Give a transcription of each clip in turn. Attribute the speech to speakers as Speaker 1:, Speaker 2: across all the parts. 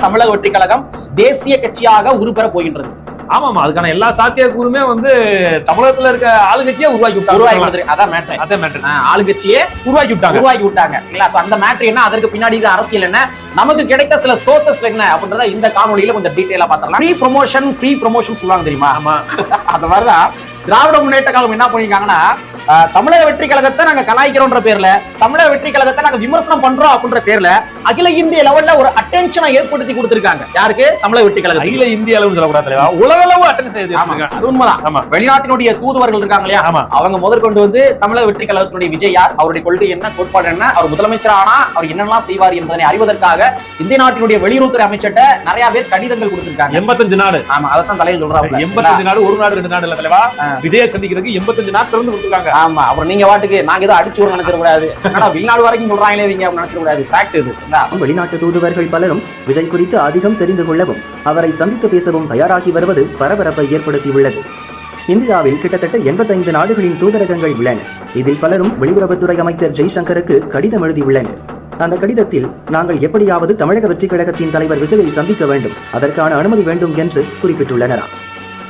Speaker 1: தமிழக வெற்றி கழகம் தேசிய கட்சியாக உருப்பெற போகின்றது.
Speaker 2: ஆமாமா, அதுக்கான எல்லா சாத்தியக்கூறுமே தமிழகத்துல இருக்க ஆளுங்கட்சியே உருவாக்கி விட்டாங்க.
Speaker 1: ஆளுங்கட்சியே உருவாக்கி விட்டாங்க. அந்த மேட்டர் என்ன, அதற்கு பின்னாடி அரசியல் என்ன, நமக்கு கிடைத்த சில சோர்சஸ் என்ன அப்படின்றத இந்த காணொலியில கொஞ்சம் டீடைலா பார்த்தறலாம். ஃப்ரீ ப்ரமோஷன் சொல்லுவாங்க தெரியுமா?
Speaker 2: ஆமா,
Speaker 1: அந்த மாதிரிதான் திராவிட முன்னேற்ற கழகம் என்ன பண்ணிருக்காங்கன்னா, தமிழக வெற்றி கழகத்தை நாங்க கலாய்க்கிறோம்ன்ற பேர்ல, தமிழக வெற்றி கழகத்தை நாங்க விமர்சனம் பண்றோம் அப்படின்ற பேர்ல அகில இந்திய லெவல்ல ஒரு அட்டென்ஷனை ஏற்படுத்தி கொடுத்திருக்காங்க. யாருக்கு? தமிழக வெற்றி கழகம்.
Speaker 2: அகில இந்திய அளவு சொல்லக்கூடாது, உலக அளவு அட்டென்ஷன் செய்திருக்காங்க.
Speaker 1: அது உண்மைதான். வெளிநாட்டினுடைய தூதுவர்கள் இருக்காங்க இல்லையா, அவங்க முதற்கொண்டு தமிழக வெற்றி கழகத்தினுடைய விஜய் யார், அவருடைய கொள்கை என்ன, கோட்பாடு என்ன, அவர் முதலமைச்சர் ஆனா அவர் என்னெல்லாம் செய்வார் என்பதனை அறிவதற்காக இந்திய நாட்டினுடைய வெளியுறவுத்துறை அமைச்சர்கிட்ட நிறைய பேர் கடிதங்கள் கொடுத்திருக்காங்க.
Speaker 2: 85 நாடு.
Speaker 1: ஆமா, அதான் தலையில் சொல்றாங்க.
Speaker 2: 85 நாடு, ஒரு நாடு 2 நாடு இல்ல தலைவா, விஜய சந்திக்கிறதுக்கு 85 நாட்கள் கொடுத்திருக்காங்க.
Speaker 1: ஆமா, அப்புறம் நீங்க வாட்டுக்கு நாங்க ஏதோ அடிச்சு ஒரு நினைச்சிட கூடாது, ஆனா வெளிநாடு வரைக்கும் சொல்றாங்களே நீங்க நினைச்சிட கூடாது. ஃபேக்ட் இது.
Speaker 3: வெளிநாட்டு தூதுவர்கள் பலரும் விஜய் குறித்து அதிகம் தெரிந்து கொள்ளவும் அவரை சந்தித்து பேசவும் தயாராகி வருவது பரபரப்பை ஏற்படுத்தியுள்ளது. இந்தியாவில் கிட்டத்தட்ட 85 நாடுகளின் தூதரகங்கள் உள்ளன. இதில் பலரும் வெளியுறவுத்துறை அமைச்சர் ஜெய்சங்கருக்கு கடிதம் எழுதியுள்ளனர். அந்த கடிதத்தில் நாங்கள் எப்படியாவது தமிழக வெற்றி கழகத்தின் தலைவர் விஜயை சந்திக்க வேண்டும், அதற்கான அனுமதி வேண்டும் என்று குறிப்பிட்டுள்ளனர்.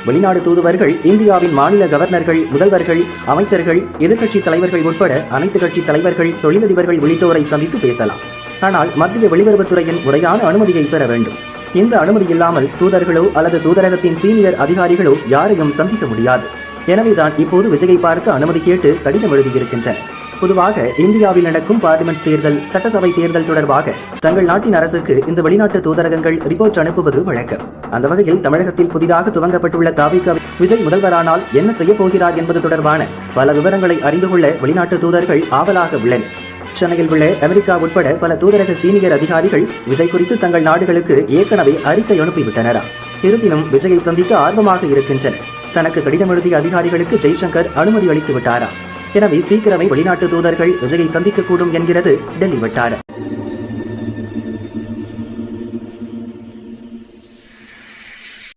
Speaker 3: வெளிநாடு தூதுவர்கள் இந்தியாவின் மாநில கவர்னர்கள், முதல்வர்கள், அமைச்சர்கள், எதிர்க்கட்சி தலைவர்கள் உட்பட அனைத்து கட்சி தலைவர்கள், தொழிலதிபர்கள் உள்ளிட்டோரை சந்தித்து பேசலாம். ஆனால் மத்திய வெளியுறவுத்துறையின் முறையான அனுமதியை பெற வேண்டும். இந்த அனுமதி இல்லாமல் தூதர்களோ அல்லது தூதரகத்தின் சீனியர் அதிகாரிகளோ யாரையும் சந்திக்க முடியாது. எனவேதான் இப்போது விஜயை பார்க்க அனுமதி கேட்டு கடிதம் எழுதியிருக்கின்றனர். பொதுவாக இந்தியாவில் நடக்கும் பார்லிமெண்ட் தேர்தல், சட்டசபை தேர்தல் தொடர்பாக தங்கள் நாட்டின் அரசுக்கு இந்த வெளிநாட்டு தூதரகங்கள் ரிப்போர்ட் அனுப்புவது வழக்கம். அந்த வகையில் தமிழகத்தில் புதிதாக துவங்கப்பட்டுள்ள தாவிக விஜய் முதல்வரானால் என்ன செய்ய போகிறார் என்பது தொடர்பான பல விவரங்களை அறிந்து கொள்ள வெளிநாட்டு தூதர்கள் ஆவலாக உள்ளனர். சென்னையில் உள்ள அமெரிக்கா உட்பட பல தூதரக சீனியர் அதிகாரிகள் விஜய் குறித்து தங்கள் நாடுகளுக்கு ஏற்கனவே அறிக்கை அனுப்பிவிட்டனர். இருப்பினும் விஜயை சந்திக்க ஆர்வமாக இருக்கின்றனர். தனக்கு கடிதம் எழுதிய அதிகாரிகளுக்கு ஜெய்சங்கர் அனுமதி அளித்து விட்டாரா? எனவே சீக்கிரமே வெளிநாட்டு தூதர்கள் விஜயை சந்திக்கக்கூடும் என்கிறது டெல்லி வட்டாரம்.